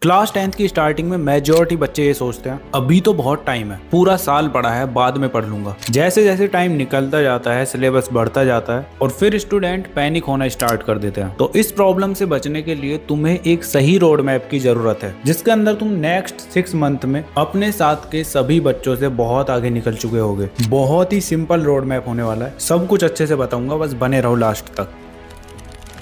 Class 10th की starting में majority बच्चे ये सोचते हैं अभी तो बहुत टाइम है, पूरा साल पड़ा है, बाद में पढ़ लूंगा। जैसे जैसे टाइम निकलता जाता है, सिलेबस बढ़ता जाता है और फिर स्टूडेंट पैनिक होना स्टार्ट कर देते हैं। तो इस प्रॉब्लम से बचने के लिए तुम्हें एक सही रोड मैप की जरूरत है, जिसके अंदर तुम नेक्स्ट 6 मंथ में अपने साथ के सभी बच्चों से बहुत आगे निकल चुके होगे। बहुत ही सिंपल रोड मैप होने वाला है, सब कुछ अच्छे से बताऊंगा, बस बने रहो लास्ट तक।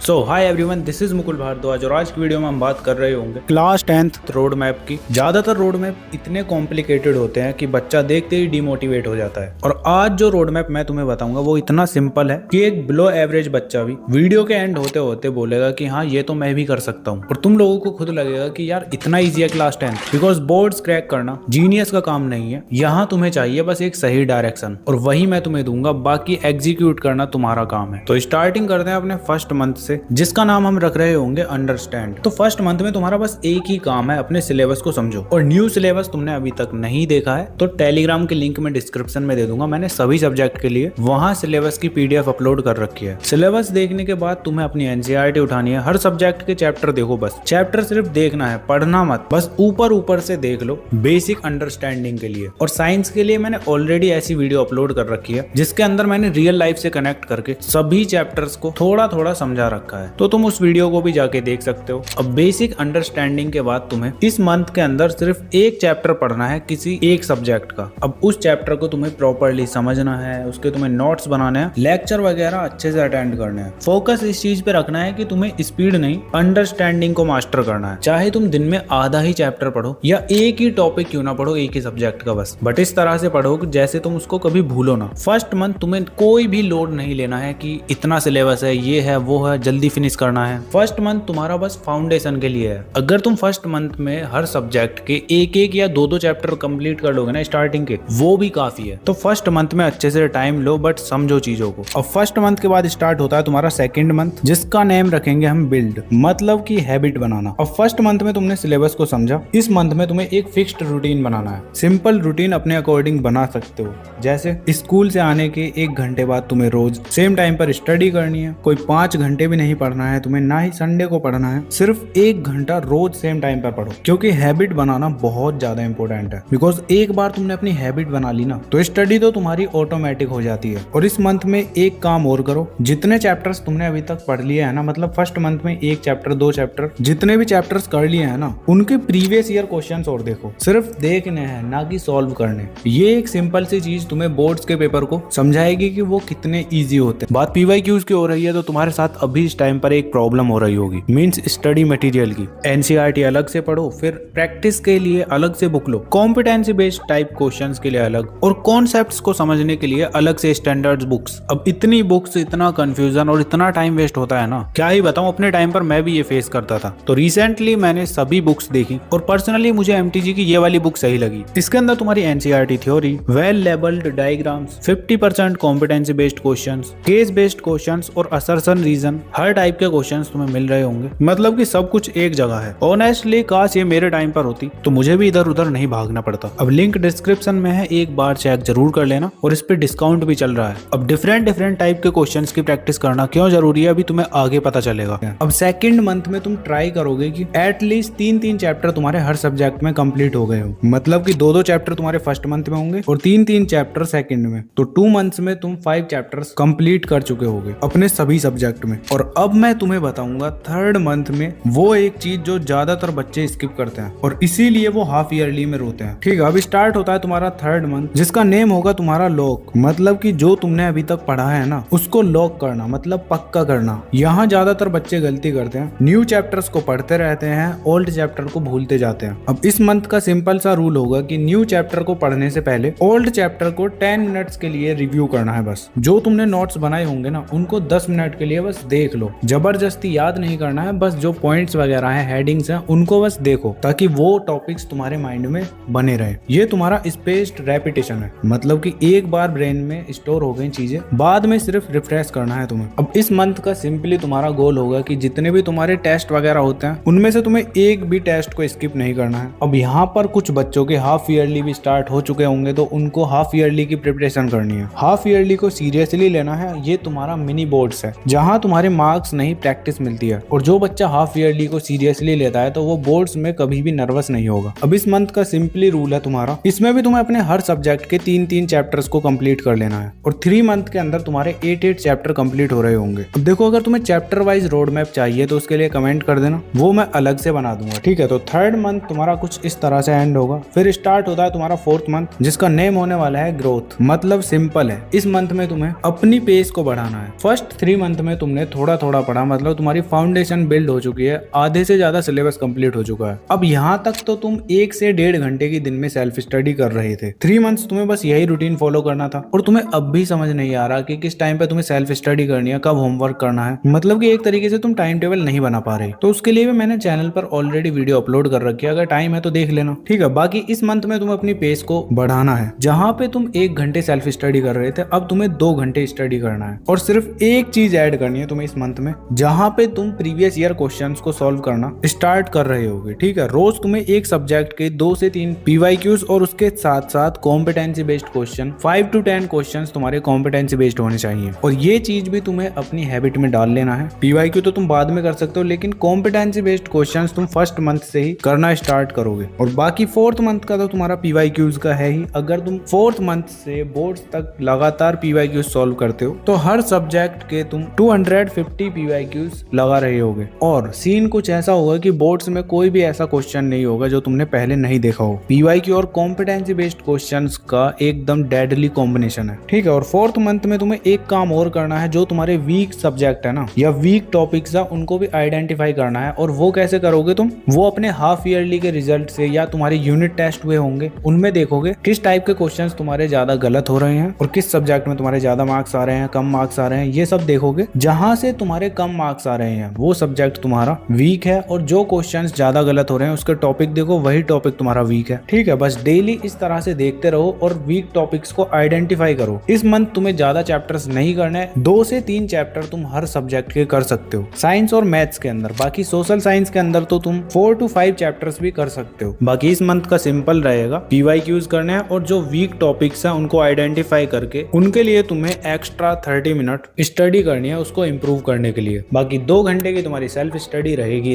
So hi everyone, this is Mukul Bhardwaj और आज की वीडियो में हम बात कर रहे होंगे क्लास 10th रोड मैप की। ज्यादातर रोड मैप इतने कॉम्प्लिकेटेड होते हैं कि बच्चा देखते ही डिमोटिवेट हो जाता है, और आज जो रोड मैप मैं तुम्हें बताऊंगा वो इतना सिंपल है कि एक बिलो एवरेज बच्चा भी वीडियो के एंड होते होते बोलेगा कि हाँ ये तो मैं भी कर सकता हूँ। और तुम लोगों को खुद लगेगा कि यार इतना ईजी है class 10th, because boards crack करना जीनियस का काम नहीं है। यहाँ तुम्हें चाहिए बस एक सही डायरेक्शन, और वही मैं तुम्हें दूंगा, बाकी एग्जीक्यूट करना तुम्हारा काम है। तो स्टार्टिंग करते हैं अपने फर्स्ट मंथ से, जिसका नाम हम रख रहे होंगे अंडरस्टैंड। तो फर्स्ट मंथ में तुम्हारा बस एक ही काम है, अपने सिलेबस को समझो। और न्यू सिलेबस तुमने अभी तक नहीं देखा है तो टेलीग्राम की लिंक मैं डिस्क्रिप्शन में दे दूंगा। मैंने सभी सब्जेक्ट के लिए वहां सिलेबस की पीडीएफ अपलोड कर रखी है। सिलेबस देखने के बाद तुम्हें अपनी एनसीईआरटी उठानी है। हर सब्जेक्ट के चैप्टर देखो, बस चैप्टर सिर्फ देखना है, पढ़ना मत, बस ऊपर ऊपर से देख लो बेसिक अंडरस्टैंडिंग के लिए। और साइंस के लिए मैंने ऑलरेडी ऐसी वीडियो अपलोड कर रखी है, जिसके अंदर मैंने रियल लाइफ से कनेक्ट करके सभी चैप्टर्स को थोड़ा थोड़ा समझा रखा है, तो तुम उस वीडियो को भी जाके देख सकते हो। अब बेसिक अंडरस्टैंडिंग के बाद तुम्हें इस मंथ के अंदर सिर्फ एक चैप्टर पढ़ना है किसी एक सब्जेक्ट का। अब उस चैप्टर को तुम्हें प्रॉपर्ली समझना है, उसके तुम्हें नोट्स बनाने हैं, लेक्चर वगैरह अच्छे से अटेंड करने हैं। फोकस इस चीज पे रखना है कि तुम्हें स्पीड नहीं, अंडरस्टैंडिंग को मास्टर करना है। चाहे तुम दिन में आधा ही चैप्टर पढ़ो या एक ही टॉपिक क्यों ना पढ़ो, एक ही सब्जेक्ट का बस, बट इस तरह से पढ़ो जैसे तुम उसको कभी भूलो ना। फर्स्ट मंथ तुम्हें कोई भी लोड नहीं लेना है कि इतना सिलेबस है, ये है, वो है, जल्दी फिनिश करना है। फर्स्ट मंथ तुम्हारा बस फाउंडेशन के लिए है। अगर तुम फर्स्ट मंथ में हर सब्जेक्ट के एक एक या दो चैप्टर कंप्लीट कर लोगे ना स्टार्टिंग के, वो भी काफी है। तो फर्स्ट मंथ में अच्छे से टाइम लो, बट समझो चीजों को। अब फर्स्ट मंथ के बाद स्टार्ट होता है तुम्हारा सेकंड मंथ, जिसका नेम रखेंगे हम बिल्ड, मतलब कि हैबिट बनाना। अब फर्स्ट मंथ में तुमने सिलेबस को समझा, इस मंथ में तुम्हें एक फिक्स्ड रूटीन बनाना है। सिंपल रूटीन अपने अकॉर्डिंग बना सकते हो, जैसे स्कूल से आने के 1 घंटे बाद तुम्हें रोज सेम टाइम पर स्टडी करनी है। कोई 5 घंटे भी नहीं पढ़ना है तुम्हें, ना ही संडे को पढ़ना है, सिर्फ 1 घंटा रोज सेम टाइम पर पढ़ो। क्योंकि हैबिट बनाना बहुत ज्यादा इंपॉर्टेंट है, बिकॉज एक बार तुमने अपनी हैबिट बना ली ना, तो स्टडी तो तुम्हारी ऑटोमेटिक हो जाती है। और इस मंथ में एक काम और करो, जितने चैप्टर्स तुमने अभी तक पढ़ लिए है ना, मतलब फर्स्ट मंथ में 1 चैप्टर 2 चैप्टर जितने भी चैप्टर्स कर लिए हैं ना, उनके प्रीवियस ईयर क्वेश्चंस और देखो। सिर्फ देखने हैं, ना कि सॉल्व करने। ये एक सिंपल सी चीज तुम्हें बोर्ड्स के पेपर को समझाएगी कि वो कितने ईजी होते हैं। बात पीवाईक्यूज की हो रही है, तो तुम्हारे साथ अभी इस टाइम पर एक प्रॉब्लम हो रही होगी, मींस स्टडी मटेरियल की। एनसीईआरटी अलग से पढ़ो, फिर प्रैक्टिस के लिए अलग से बुक लो, कॉम्पिटेंसी बेस्ड टाइप क्वेश्चंस के लिए अलग, और कॉन्सेप्ट्स को समझने के लिए अलग से स्टैंडर्ड्स बुक्स। अब इतनी बुक्स, इतना कंफ्यूजन और इतना टाइम वेस्ट होता है ना, क्या ही बताऊं। अपने टाइम पर मैं भी ये फेस करता था। तो रिसेंटली मैंने सभी बुक्स देखी और पर्सनली मुझे एमटीजी की ये वाली बुक सही लगी। इसके अंदर तुम्हारी NCERT theory, well labelled diagrams, 50% competency based questions, case based questions और असर्शन रीजन, हर टाइप के क्वेश्चंस तुम्हें मिल रहे होंगे। मतलब कि सब कुछ एक जगह है। ऑनेस्टली काश ये मेरे टाइम पर होती तो मुझे भी इधर उधर नहीं भागना पड़ता। अब लिंक डिस्क्रिप्शन में है, एक बार चेक जरूर कर लेना, और इस पे डिस्काउंट भी चल रहा है। अब डिफरेंट टाइप के क्वेश्चंस की प्रैक्टिस करना क्यों जरूरी है, अभी तुम्हें आगे पता चलेगा। अब सेकंड मंथ में तुम ट्राई करोगे कि एटलीस्ट 3-3 चैप्टर तुम्हारे हर सब्जेक्ट में कंप्लीट हो गए हो, मतलब कि 2-2 चैप्टर तुम्हारे फर्स्ट मंथ में होंगे और 3-3 चैप्टर सेकंड में। तो 2 मंथ्स में तुम 5 चैप्टर्स कंप्लीट कर चुके होगे अपने सभी सब्जेक्ट में। और अब मैं तुम्हें बताऊंगा थर्ड मंथ में वो एक चीज जो ज्यादातर बच्चे स्किप करते हैं, और इसीलिए वो हाफ ईयरली में रोते हैं। ठीक है, अब स्टार्ट होता है तुम्हारा थर्ड मंथ, जिसका नेम होगा तुम्हारा लॉक, मतलब कि जो तुमने अभी तक पढ़ा है ना, उसको लॉक करना, मतलब पक्का करना। यहाँ ज्यादातर बच्चे गलती करते हैं, न्यू चैप्टर्स को पढ़ते रहते हैं, ओल्ड चैप्टर को भूलते जाते हैं। अब इस मंथ का सिंपल सा रूल होगा कि न्यू चैप्टर को पढ़ने से पहले ओल्ड चैप्टर को 10 मिनट्स के लिए रिव्यू करना है। बस जो तुमने नोट्स बनाए होंगे ना, उनको 10 मिनट के लिए बस देख लो। जबरदस्ती याद नहीं करना है, बस जो पॉइंट्स वगैरह है, हेडिंग्स हैं, उनको बस देखो, ताकि वो टॉपिक्स तुम्हारे माइंड में बने रहे। ये तुम्हारा स्पेस्ड रेपिटेशन है, मतलब कि एक बार ब्रेन में स्टोर हो गई चीजें, बाद में सिर्फ रिफ्रेश करना है तुम्हें। अब इस मंथ का सिंपली तुम्हारा गोल होगा कि जितने भी तुम्हारे टेस्ट वगैरह होते हैं, उनमें से तुम्हें एक भी टेस्ट को स्किप नहीं करना है। अब यहाँ पर कुछ बच्चों के हाफ ईयरली भी स्टार्ट हो चुके होंगे, तो उनको हाफ ईयरली की प्रिपरेशन करनी है। हाफ ईयरली को सीरियसली लेना है, ये तुम्हारा मिनी बोर्ड्स है, जहाँ तुम्हारे मार्क्स नहीं प्रैक्टिस मिलती है। और जो बच्चा हाफ ईयरली को सीरियसली लेता है तो वो बोर्ड्स में कभी भी नर्वस नहीं होगा। अब इस मंथ का सिंपली रूल है तुम्हारा, इसमें भी तुम्हें अपने हर सब्जेक्ट के 3-3 चैप्टर्स को कंप्लीट कर लेना है और 3 मंथ के अंदर तुम्हारे 8-8 चैप्टर कंप्लीट हो रहे होंगे। अब देखो, अगर तुम्हें चैप्टर वाइज रोड मैप चाहिए तो उसके लिए कमेंट कर देना, वो मैं अलग से बना दूंगा, ठीक है। तो 3rd मंथ तुम्हारा कुछ इस तरह से एंड होगा। फिर स्टार्ट होता है तुम्हारा 4th मंथ, जिसका नेम होने वाला है ग्रोथ। मतलब सिंपल है, इस मंथ में तुम्हें अपनी पेस को बढ़ाना है। फर्स्ट 3 मंथ में तुमने थोड़ा थोड़ा पढ़ा, मतलब तुम्हारी फाउंडेशन बिल्ड हो चुकी है, आधे से ज्यादा सिलेबस कंप्लीट हो चुका है। अब यहाँ तक तो तुम 1 से 1.5 घंटे की दिन में सेल्फ स्टडी कर रहे थे। 3 मंथ्स तुम्हें बस यही रूटीन फॉलो करना था और तुम्हें अब भी समझ नहीं आ रहा कि किस टाइम पे तुम्हें सेल्फ स्टडी करनी है, कब होमवर्क करना है। मतलब कि एक तरीके से तुम टाइम टेबल नहीं बना पा रहे। तो उसके लिए भी मैंने चैनल पर ऑलरेडी वीडियो अपलोड कर रखी है, अगर टाइम है तो देख लेना, ठीक है। बाकी इस मंथ में तुम्हें अपनी पेस को बढ़ाना है। जहाँ पे तुम 1 घंटे सेल्फ स्टडी कर रहे थे, अब तुम्हें 2 घंटे स्टडी करना है। और सिर्फ एक चीज ऐड करनी है तुम्हें इस मंथ में, जहाँ पे तुम प्रीवियस ईयर क्वेश्चंस को सॉल्व करना स्टार्ट कर रहे होगे, ठीक है। रोज तुम्हें एक सब्जेक्ट के 2 से 3 PYQs और उसके साथ साथ competency based question 5 to 10 questions तुम्हारे कॉम्पिटेंसी बेस्ड होने चाहिए। और ये चीज भी तुम्हें अपनी हैबिट में डाल लेना है। PYQ तो तुम बाद में कर सकते हो, लेकिन कॉम्पिटेंसी बेस्ड क्वेश्चंस तुम फर्स्ट मंथ से ही करना स्टार्ट करोगे। और बाकी 4th मंथ का तो तुम्हारा PYQs का है ही। अगर तुम 4th मंथ से बोर्ड्स तक लगातार PYQs सॉल्व करते हो तो हर सब्जेक्ट के तुम 250 PYQs लगा रहे होगे। और सीन कुछ ऐसा होगा कि बोर्ड्स में कोई भी ऐसा क्वेश्चन नहीं होगा जो तुमने पहले नहीं देखा हो। PYQ और कॉम्पिटेंसी बेस्ड क्वेश्चंस का एकदम डेडली कॉम्बिनेशन है, ठीक है। और 4th मंथ में तुम्हें एक काम और करना है, जो तुम्हारे वीक सब्जेक्ट है ना या वीक टॉपिक्स है, उनको भी आइडेंटिफाई करना है। और वो कैसे करोगे तुम? वो अपने हाफ ईयरली के रिजल्ट से या तुम्हारे यूनिट टेस्ट हुए होंगे उनमें देखोगे किस टाइप के क्वेश्चंस तुम्हारे ज्यादा गलत हो रहे हैं और किस सब्जेक्ट में तुम्हारे ज्यादा मार्क्स आ रहे हैं, कम मार्क्स आ रहे हैं, ये सब देखोगे। जहां से तुम्हारे कम मार्क्स आ रहे हैं वो सब्जेक्ट तुम्हारा वीक है, और जो क्वेश्चंस ज्यादा गलत हो रहे हैं उसके टॉपिक देखो, वही टॉपिक तुम्हारा वीक है, ठीक है। बस डेली इस तरह से देखते रहो और वीक टॉपिक्स को आइडेंटिफाई करो। इस मंथ तुम्हें ज्यादा चैप्टर्स नहीं करने, 2 से 3 चैप्टर तुम हर सब्जेक्ट के कर सकते हो, साइंस और मैथ्स के अंदर। बाकी सोशल साइंस के अंदर तो तुम 4 to 5 चैप्टर्स भी कर सकते हो। बाकी इस मंथ का सिंपल रहेगा, PYQs करने हैं और जो वीक टॉपिक्स हैं उनको आइडेंटिफाई करके उनके लिए तुम्हें एक्स्ट्रा 30 मिनट स्टडी करनी है उसको इंप्रूव करने के लिए। बाकी 2 घंटे की तुम्हारी सेल्फ स्टडी रहेगी।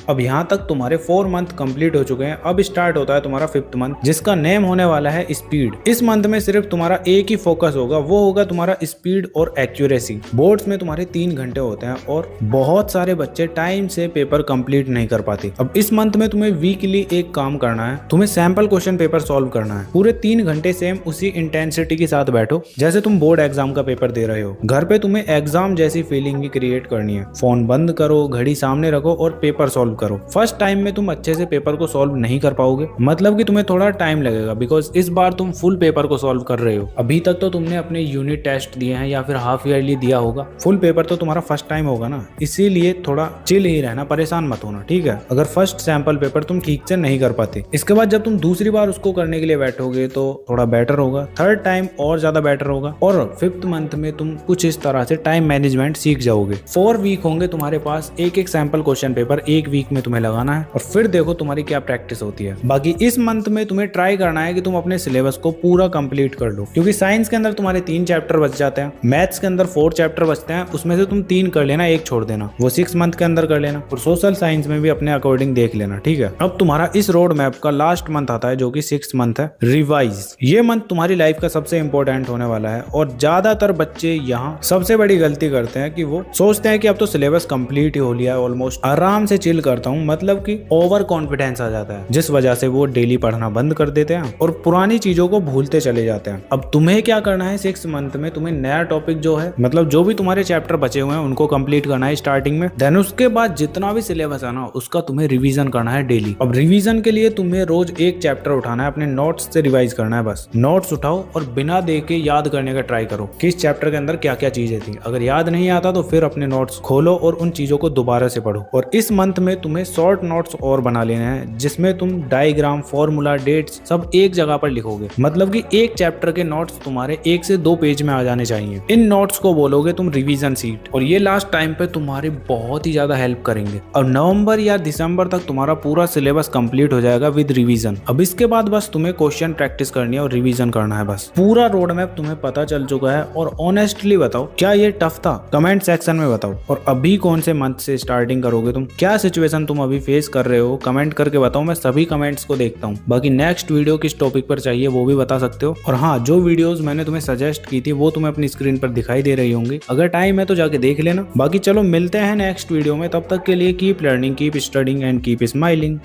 अब यहाँ तक तुम्हारे 4 मंथ कंप्लीट हो चुके हैं। अब स्टार्ट होता है तुम्हारा 5th मंथ, जिसका नेम होने वाला है स्पीड। इस मंथ में सिर्फ तुम्हारा एक ही फोकस होगा, वो होगा तुम्हारा स्पीड और एक्यूरेसी। बोर्ड्स में तुम्हारे 3 घंटे होते हैं और बहुत सारे बच्चे टाइम से पेपर कंप्लीट नहीं कर पाते। अब इस मंथ में तुम्हें वीकली एक काम करना है, तुम्हें सैंपल क्वेश्चन पेपर सॉल्व करना है। पूरे 3 घंटे सेम उसी इंटेंसिटी के साथ बैठो जैसे तुम बोर्ड एग्जाम का पेपर दे रहे हो। घर पे तुम्हें एग्जाम जैसी फीलिंग भी क्रिएट करनी है। फोन बंद करो, घड़ी सामने रखो और पेपर सॉल्व करो। फर्स्ट टाइम में तुम अच्छे से पेपर को सॉल्व नहीं कर पाओगे, मतलब कि तुम्हें थोड़ा टाइम लगेगा, बिकॉज इस बार तुम फुल पेपर को सॉल्व कर रहे हो। अभी तक तो तुमने अपने यूनिट टेस्ट दिए हैं या फिर हाफ ईयरली दिया होगा, फुल पेपर तो तुम्हारा फर्स्ट टाइम होगा ना, इसीलिए थोड़ा चिल ही रहना, परेशान मत होना, ठीक है। अगर फर्स्ट सैंपल पेपर तुम ठीक से नहीं कर पाते, इसके बाद जब तुम दूसरी बार उसको करने के लिए बैठोगे तो थोड़ा बेटर होगा, 3rd टाइम और ज्यादा बेटर होगा। और 5th मंथ में तुम कुछ इस तरह से टाइम मैनेजमेंट सीख जाओगे। 4 वीक होंगे तुम्हारे पास, एक सैंपल क्वेश्चन पेपर 1 वीक में तुम्हें लगाना है और फिर देखो तुम्हारी क्या प्रैक्टिस होती है। बाकी इस मंथ में तुम्हें ट्राई करना है कि तुम अपने सिलेबस को पूरा कंप्लीट कर लो, क्योंकि साइंस के अंदर तुम्हारे 3 चैप्टर बच जाते हैं, मैथ्स के अंदर 4 चैप्टर बचते हैं, उसमें से तुम 3 कर लेना, 1 छोड़ देना, वो 6 मंथ के अंदर कर लेना। और सोशल साइंस में भी अपने अकॉर्डिंग देख लेना, ठीक है। अब तुम्हारा इस रोड मैप का लास्ट मंथ आता है जो कि 6th मंथ है, रिवाइज। ये मंथ तुम्हारी लाइफ का सबसे इंपॉर्टेंट होने वाला है और ज्यादातर बच्चे यहाँ सबसे बड़ी गलती करते हैं कि वो सोचते हैं कि अब तो सिलेबस कंप्लीट ही हो लिया है, ऑलमोस्ट आराम से चिल करता हूँ, मतलब कि ओवर कॉन्फिडेंस आ जाता है, जिस वजह से वो डेली पढ़ना बंद कर देते हैं और पुरानी चीजों को भूलते चले जाते हैं। अब तुम्हें क्या करना है, 6 मंथ में तुम्हें नया टॉपिक जो है, मतलब जो भी तुम्हारे चैप्टर बचे हुए हैं उनको कंप्लीट करना है स्टार्टिंग में। देन उसके बाद जितना भी सिलेबस है ना उसका तुम्हें रिवीजन करना है डेली। अब रिवीजन के लिए तुम्हें रोज एक चैप्टर उठाना है, अपने नोट्स से रिवाइज करना है। बस नोट्स उठाओ और बिना देखे याद करने का ट्राई करो किस चैप्टर के अंदर क्या क्या चीजें थी। अगर याद नहीं आता तो फिर अपने नोट्स खोलो और उन चीजों को दोबारा से पढ़ो। और इस मंथ में तुम्हें शॉर्ट नोट्स और बना लेने हैं, जिसमें तुम डायग्राम, फॉर्मूला, डेट्स सब एक जगह पर लिखोगे, मतलब कि एक चैप्टर के नोट्स तुम्हारे 1 से 2 पेज में आ जाने चाहिए। इन नोट्स को बोलोगे तुम रिवीजन सीट, और ये लास्ट टाइम पे तुम्हारी बहुत ही ज्यादा हेल्प करेंगे। अब नवंबर या दिसंबर तक तुम्हारा पूरा सिलेबस कंप्लीट हो जाएगा विद रिवीजन। अब इसके बाद बस तुम्हें क्वेश्चन प्रैक्टिस करनी है और रिवीजन करना है। बस पूरा रोड मैप तुम्हें पता चल चुका है। और ऑनेस्टली बताओ, क्या ये टफ था? कमेंट सेक्शन में में बताओ। और अभी कौन से मंथ से स्टार्टिंग करोगे तुम, क्या सिचुएशन तुम अभी फेस कर रहे हो, कमेंट करके बताओ। मैं सभी कमेंट्स को देखता हूँ। बाकी नेक्स्ट वीडियो किस टॉपिक पर चाहिए वो भी बता सकते हो। और हाँ, जो वीडियोस मैंने तुम्हें सजेस्ट की थी वो तुम्हें अपनी स्क्रीन पर दिखाई दे रही होंगी। अगर टाइम है तो जाके देख लेना। बाकी चलो मिलते हैं नेक्स्ट वीडियो में, तब तक के लिए keep learning, keep studying and keep smiling.